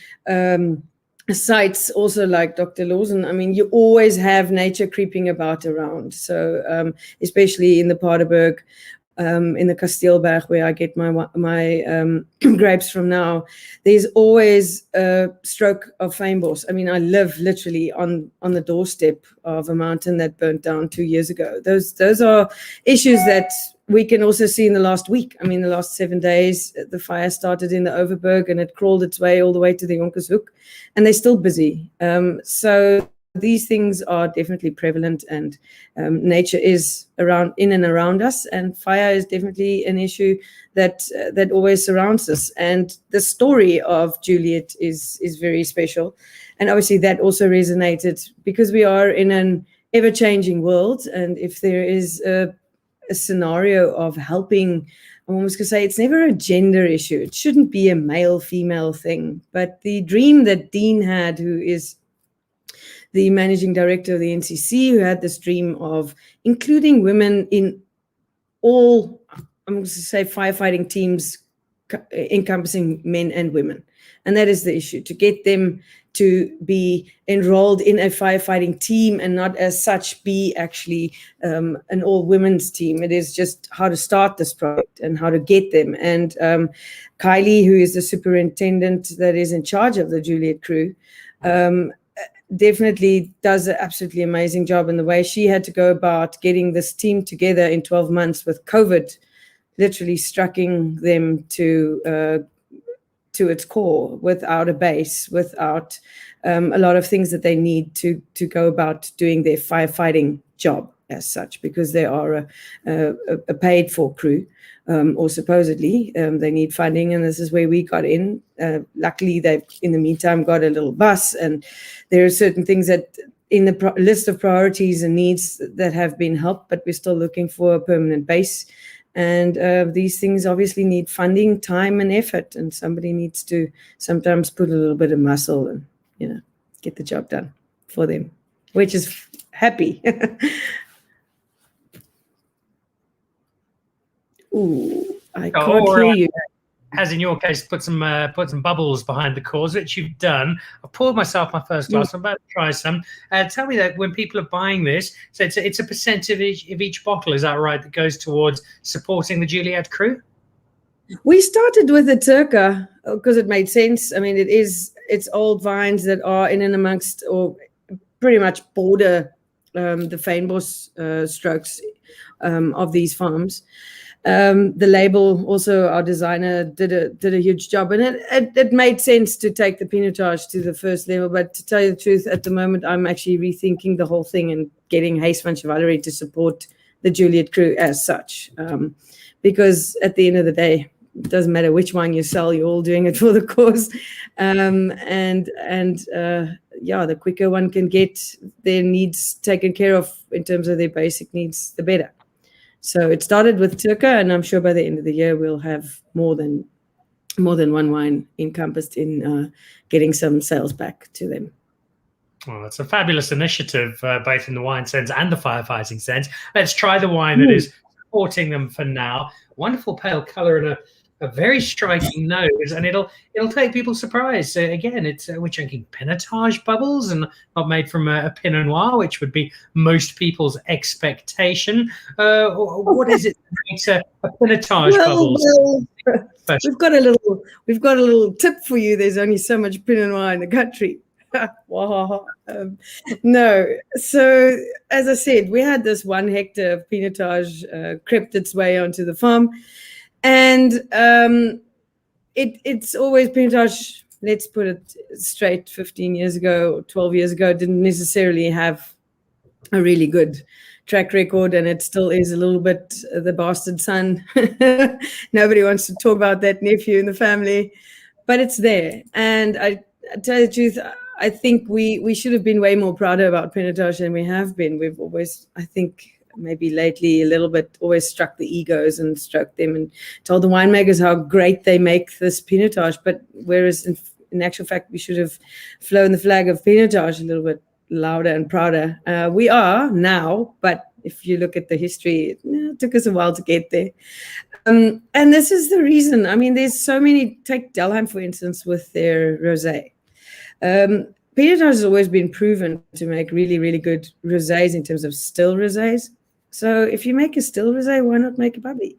sites, also like Dr. Lawson, I mean, you always have nature creeping about around. So especially in the Paardeberg, in the Kasteelberg, where I get my grapes from now, there's always a stroke of fynbos. I mean, I live literally on the doorstep of a mountain that burnt down 2 years ago. Those are issues that we can also see in the last week. I mean, the last 7 days, the fire started in the Overberg and it crawled its way all the way to the Jonkershoek, and they're still busy. So these things are definitely prevalent, and nature is in and around us, and fire is definitely an issue that always surrounds us. And the story of Juliet is very special, and obviously that also resonated because we are in an ever-changing world, and if there is a scenario of helping, I'm almost going to say it's never a gender issue. It shouldn't be a male-female thing, but the dream that Dean had, who is the managing director of the NCC, who had this dream of including women in all, I'm going to say, firefighting teams encompassing men and women. And that is the issue, to get them to be enrolled in a firefighting team and not as such be actually an all-women's team. It is just how to start this project and how to get them. And Kylie, who is the superintendent that is in charge of the Juliet crew, definitely does an absolutely amazing job in the way she had to go about getting this team together in 12 months with COVID literally striking them to its core, without a base, without a lot of things that they need to go about doing their firefighting job as such, because they are a paid for crew, or supposedly they need funding, and this is where we got in. Luckily, they've in the meantime got a little bus, and there are certain things that in the list of priorities and needs that have been helped, but we're still looking for a permanent base. And these things obviously need funding, time, and effort. And somebody needs to sometimes put a little bit of muscle and, get the job done for them, which is happy. Ooh, I can't hear you. As in your case, put some bubbles behind the cause, which you've done. I've poured myself my first glass. I'm about to try some. Tell me that when people are buying this, so it's a percentage of each bottle, is that right, that goes towards supporting the Juliet crew? We started with the Turca because it made sense. I mean, it's old vines that are in and amongst, or pretty much border the fynbos strokes of these farms. The label, also our designer did a huge job, and it made sense to take the pinotage to the first level. But to tell you the truth, at the moment, I'm actually rethinking the whole thing and getting Huis van Chevallerie to support the Juliet crew as such, because at the end of the day, it doesn't matter which one you sell, you're all doing it for the cause. The quicker one can get their needs taken care of in terms of their basic needs, the better. So it started with Turca, and I'm sure by the end of the year we'll have more than one wine encompassed in getting some sales back to them. Well, it's a fabulous initiative, both in the wine sense and the firefighting sense. Let's try the wine that is supporting them for now. Wonderful pale color and a very striking nose, and it'll take people surprised. Again, we're drinking pinotage bubbles and not made from a Pinot Noir, which would be most people's expectation. What is it that makes a pinotage bubbles? We've got a little tip for you. There's only so much Pinot Noir in the country. No. So as I said, we had this 1 hectare of pinotage crept its way onto the farm. And it's always pinotage, let's put it straight, 15 years ago or 12 years ago, didn't necessarily have a really good track record, and it still is a little bit the bastard son. Nobody wants to talk about that nephew in the family, but it's there. And I tell you the truth, I think we should have been way more prouder about pinotage than we have been. We've always, I think, maybe lately a little bit, always struck the egos and stroked them and told the winemakers how great they make this pinotage. But whereas in actual fact, we should have flown the flag of pinotage a little bit louder and prouder. We are now, but If you look at the history, it took us a while to get there. And this is the reason. I mean, there's so many. Take Delheim, for instance, with their rosé. Pinotage has always been proven to make really, really good rosés in terms of still rosés. So if you make a still rosé, why not make a bubbly?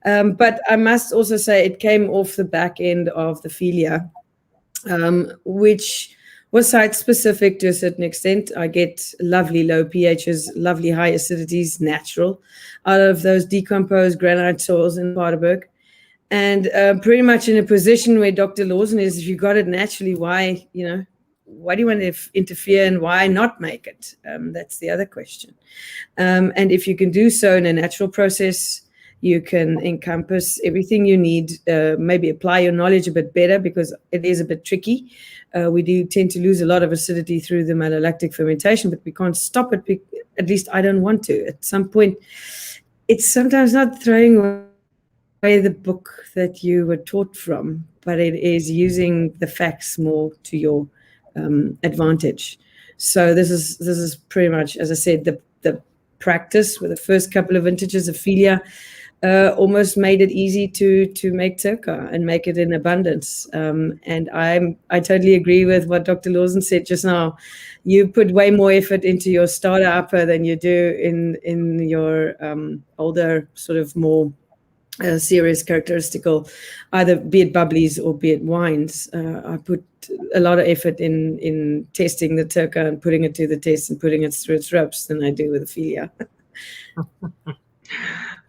But I must also say it came off the back end of the Filia, which was site-specific to a certain extent. I get lovely low pHs, lovely high acidities, natural, out of those decomposed granite soils in Paardeberg. And pretty much in a position where Dr. Lawson is, if you got it naturally, why do you want to interfere and why not make it? That's the other question. And if you can do so in a natural process, you can encompass everything you need, maybe apply your knowledge a bit better because it is a bit tricky. We do tend to lose a lot of acidity through the malolactic fermentation, but we can't stop it. At least I don't want to. At some point, it's sometimes not throwing away the book that you were taught from, but it is using the facts more to your advantage. So this is pretty much, as I said, the practice with the first couple of vintages of Filia almost made it easy to make Turca and make it in abundance. And I totally agree with what Dr. Lawson said just now. You put way more effort into your starter upper than you do in your older, sort of more serious characteristical, either be it bubblies or be it wines. I put a lot of effort in testing the Turca and putting it to the test and putting it through its ropes than I do with the Filia.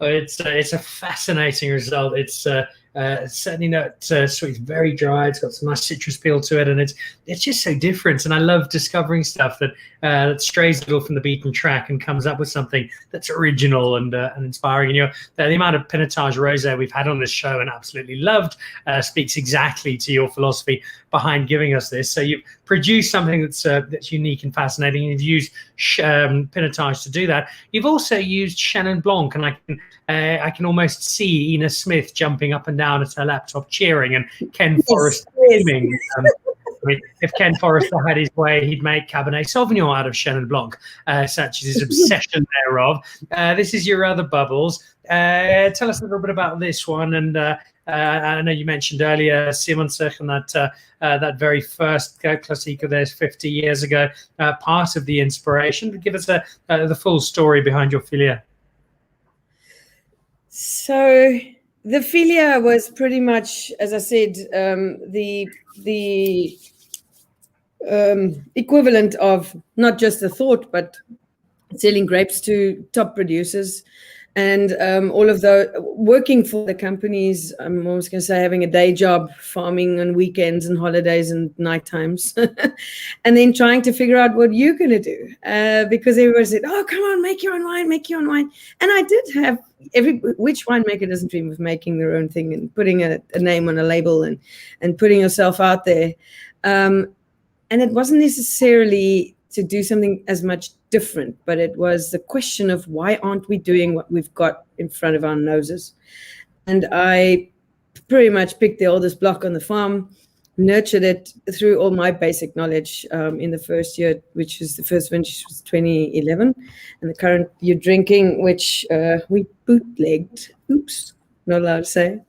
It's a fascinating result. It's certainly not sweet. It's very dry. It's got some nice citrus peel to it, and it's just so different. And I love discovering stuff that strays a little from the beaten track and comes up with something that's original and inspiring. And the amount of Pinotage rosé we've had on this show and absolutely loved speaks exactly to your philosophy behind giving us this. So you've produced something that's unique and fascinating. You've used Pinotage to do that. You've also used Chenin Blanc, and I can almost see Ina Smith jumping up and down at her laptop cheering, and Ken Forrest screaming. I mean, if Ken Forrester had his way, he'd make Cabernet Sauvignon out of Chenin Blanc, such is his obsession thereof. This is your other bubbles. Tell us a little bit about this one. And I know you mentioned earlier Simonsic and that very first Classica there 50 years ago, part of the inspiration. But give us the full story behind your Filia. So the Filia was pretty much, as I said, the equivalent of not just the thought, but selling grapes to top producers. And all of the working for the companies, I'm always going to say having a day job, farming on weekends and holidays and night times, and then trying to figure out what you're going to do. Because everybody said, oh, come on, make your own wine, make your own wine. And I did have which winemaker doesn't dream of making their own thing and putting a name on a label and putting yourself out there. And it wasn't necessarily to do something as much different, but it was the question of why aren't we doing what we've got in front of our noses? And I pretty much picked the oldest block on the farm, nurtured it through all my basic knowledge in the first year, which is the first vintage was 2011, and the current year drinking, which we bootlegged. Oops, not allowed to say.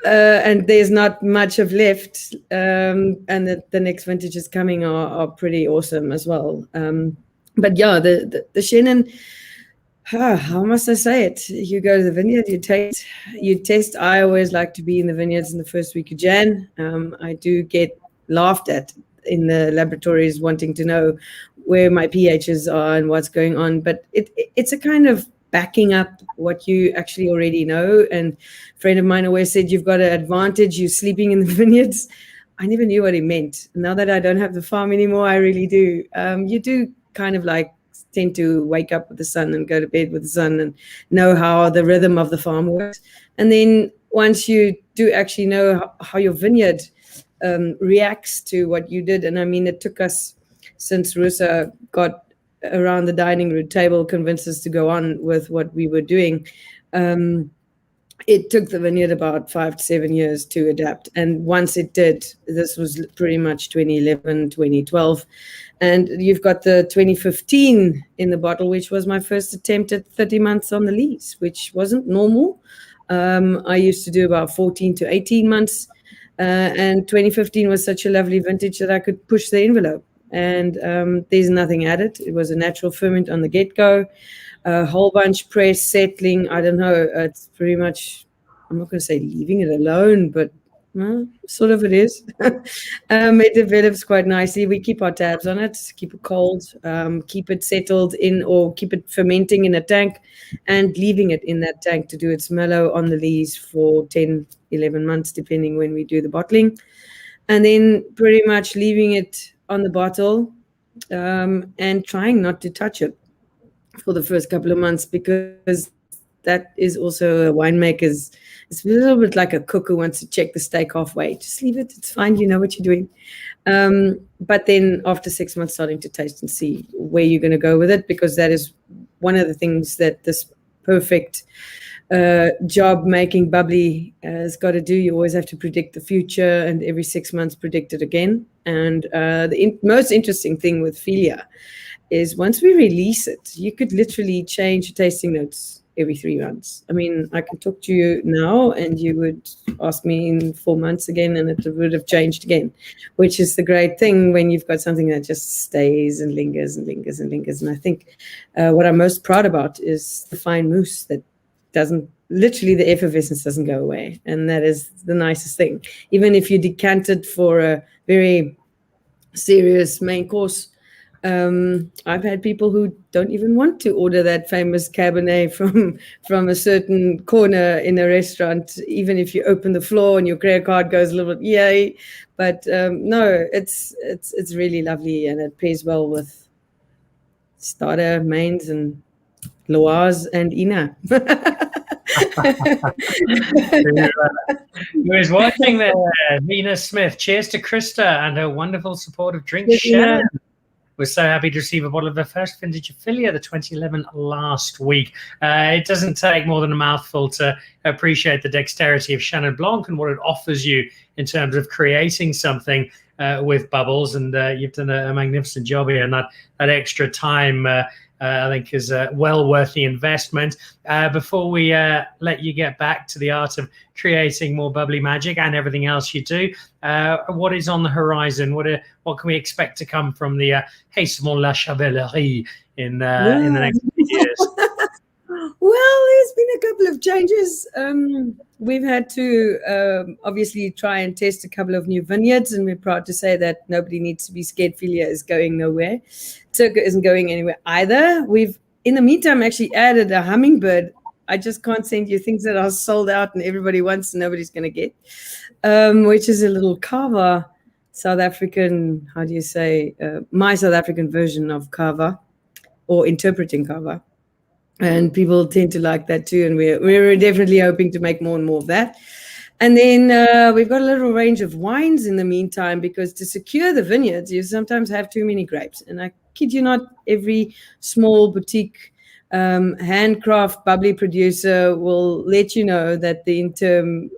And there's not much of left, and the next vintages coming are pretty awesome as well. But yeah, the Chenin, how must I say it? You go to the vineyard, you test. I always like to be in the vineyards in the first week of Jan. I do get laughed at in the laboratories wanting to know where my pHs are and what's going on, but it's a kind of backing up what you actually already know. And a friend of mine always said, you've got an advantage, you're sleeping in the vineyards. I never knew what he meant. Now that I don't have the farm anymore, I really do. You do kind of like tend to wake up with the sun and go to bed with the sun and know how the rhythm of the farm works. And then once you do actually know how your vineyard reacts to what you did, and I mean, it took us since Rusa got around the dining room table, convinced us to go on with what we were doing. it took the vineyard about 5 to 7 years to adapt. And once it did, this was pretty much 2011, 2012. And you've got the 2015 in the bottle, which was my first attempt at 30 months on the lees, which wasn't normal. I used to do about 14 to 18 months. And 2015 was such a lovely vintage that I could push the envelope. And there's nothing added. It was a natural ferment on the get-go. A whole bunch press, settling. I don't know. It's pretty much, I'm not going to say leaving it alone, but sort of it is. It develops quite nicely. We keep our tabs on it, keep it cold, keep it settled in, or keep it fermenting in a tank and leaving it in that tank to do its mellow on the lees for 10, 11 months, depending when we do the bottling. And then pretty much leaving it on the bottle and trying not to touch it for the first couple of months, because that is also a winemaker's, it's a little bit like a cook who wants to check the steak halfway. Just leave it, it's fine, you know what you're doing. But then after 6 months, starting to taste and see where you're going to go with it, because that is one of the things that this perfect job making bubbly has got to do. You always have to predict the future, and every 6 months predict it again. And the most interesting thing with Filia is once we release it, you could literally change tasting notes every 3 months. I mean, I can talk to you now and you would ask me in 4 months again and it would have changed again, which is the great thing when you've got something that just stays and lingers and lingers and lingers. And I think what I'm most proud about is the fine mousse that doesn't, literally the effervescence doesn't go away. And that is the nicest thing. Even if you decant it for a very serious main course, I've had people who don't even want to order that famous Cabernet from a certain corner in a restaurant, even if you open the floor and your credit card goes a little bit, yay. But no, it's really lovely, and it pairs well with starter, mains, and Loirs and Ina. Who is watching there? Nina Smith. Cheers to Krista and her wonderful supportive drink. Shannon. We're so happy to receive a bottle of the first vintage of Filia, the 2011 last week. It doesn't take more than a mouthful to appreciate the dexterity of Shannon Blanc and what it offers you in terms of creating something with bubbles. And you've done a magnificent job here, and that extra time I think is well worth the investment. Before we let you get back to the art of creating more bubbly magic and everything else you do, what is on the horizon? What can we expect to come from the Huis van Chevallerie in the next few years? Well, there's been a couple of changes. We've had to obviously try and test a couple of new vineyards, and we're proud to say that nobody needs to be scared. Filia is going nowhere. Circa isn't going anywhere either. We've, in the meantime, actually added a hummingbird. I just can't send you things that are sold out and everybody wants and nobody's going to get, which is a little kava, South African, how do you say, my South African version of kava, or interpreting kava. And people tend to like that too. And we're definitely hoping to make more and more of that. And then we've got a little range of wines in the meantime, because to secure the vineyards, you sometimes have too many grapes. And I kid you not, every small boutique handcraft bubbly producer will let you know that the interim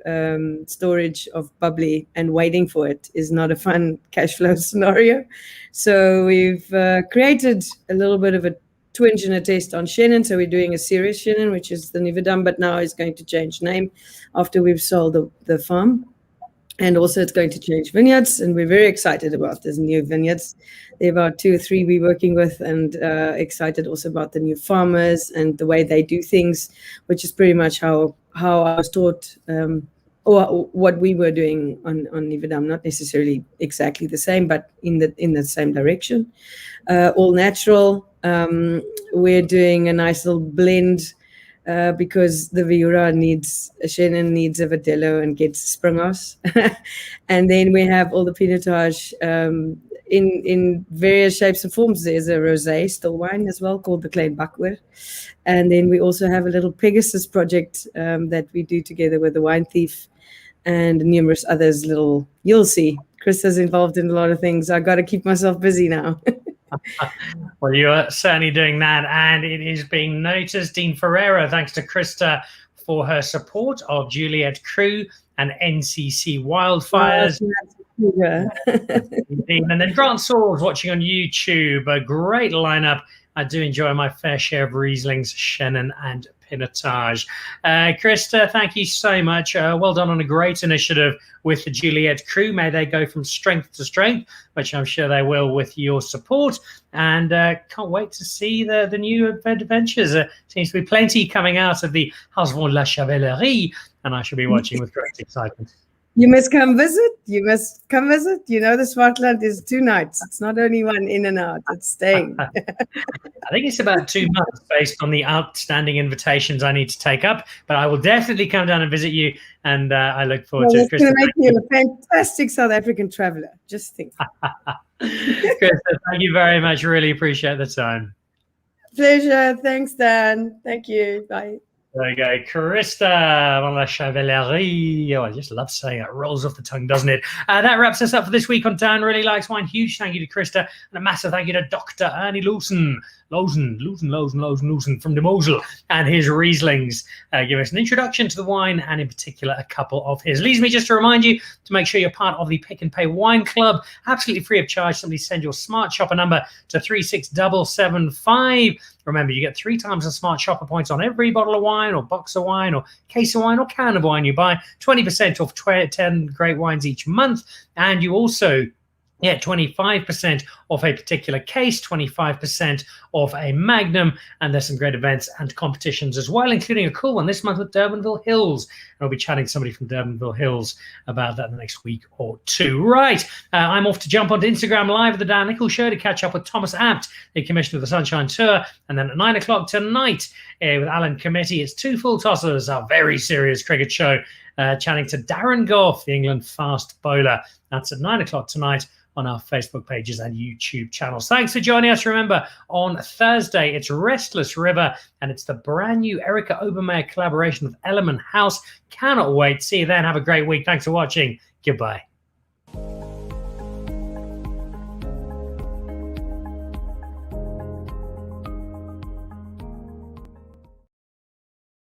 storage of bubbly and waiting for it is not a fun cash flow scenario. So we've created a little bit of a twinge and a test on Chenin. So we're doing a serious Chenin, which is the Nivedam, but now is going to change name after we've sold the farm. And also it's going to change vineyards, and we're very excited about these new vineyards. There are 2 or 3 we're working with, and excited also about the new farmers and the way they do things, which is pretty much how I was taught, or what we were doing on Nivedam. Not necessarily exactly the same, but in the same direction. All natural. We're doing a nice little blend because the Viura Chenin needs a Verdelho and gets Springos. And then we have all the Pinotage in various shapes and forms. There's a rosé still wine as well called the Klein Bakwer. And then we also have a little Pegasus project that we do together with the Wine Thief and numerous others. You'll see. Krista's involved in a lot of things. I got to keep myself busy now. Well, you are certainly doing that, and it is being noticed. Dean Ferreira, thanks to Krista for her support of Juliet Crew and NCC Wildfires. And then Grant Swords watching on YouTube. A great lineup. I do enjoy my fair share of Rieslings, Chenin, and Pinotage. Krista, thank you so much. Well done on a great initiative with the Juliet Crew. May they go from strength to strength, which I'm sure they will with your support. And can't wait to see the new adventures. Seems to be plenty coming out of the Huis van Chevallerie, and I shall be watching with great excitement. You must come visit. You must come visit. You know, the Swartland is 2 nights. It's not only one in and out. It's staying. I think it's about 2 months based on the outstanding invitations I need to take up. But I will definitely come down and visit you. And I look forward to it. It's going to make you a fantastic South African traveler. Just think. Krista, thank you very much. Really appreciate the time. Pleasure. Thanks, Dan. Thank you. Bye. There we go. Krista van Chevallerie. Oh, I just love saying it. It rolls off the tongue, doesn't it? That wraps us up for this week on Dan Really Likes Wine. Huge thank you to Krista and a massive thank you to Dr. Ernie Lawson from the Mosel and his Rieslings. Give us an introduction to the wine and in particular a couple of his. Leaves me just to remind you to make sure you're part of the Pick and Pay Wine Club. Absolutely free of charge. Simply send your smart shopper number to 36775. Remember, you get 3 times the smart shopper points on every bottle of wine or box of wine or case of wine or can of wine you buy. 20% off 10 great wines each month. And you also get 25% off a particular case, 25% off a Magnum, and there's some great events and competitions as well, including a cool one this month with Durbanville Hills. And I'll be chatting to somebody from Durbanville Hills about that in the next week or 2. Right, I'm off to jump onto Instagram Live at the Dan Nichols Show to catch up with Thomas Abt, the Commissioner of the Sunshine Tour, and then at 9 o'clock tonight with Alan Committee, it's 2 Full Tossers, our very serious cricket show, chatting to Darren Gough, the England fast bowler. That's at 9 o'clock tonight on our Facebook pages and YouTube channels. Thanks for joining us. Remember, on Thursday, it's Restless River, and it's the brand new Erica Obermeyer collaboration with Element House. Cannot wait. See you then. Have a great week. Thanks for watching. Goodbye.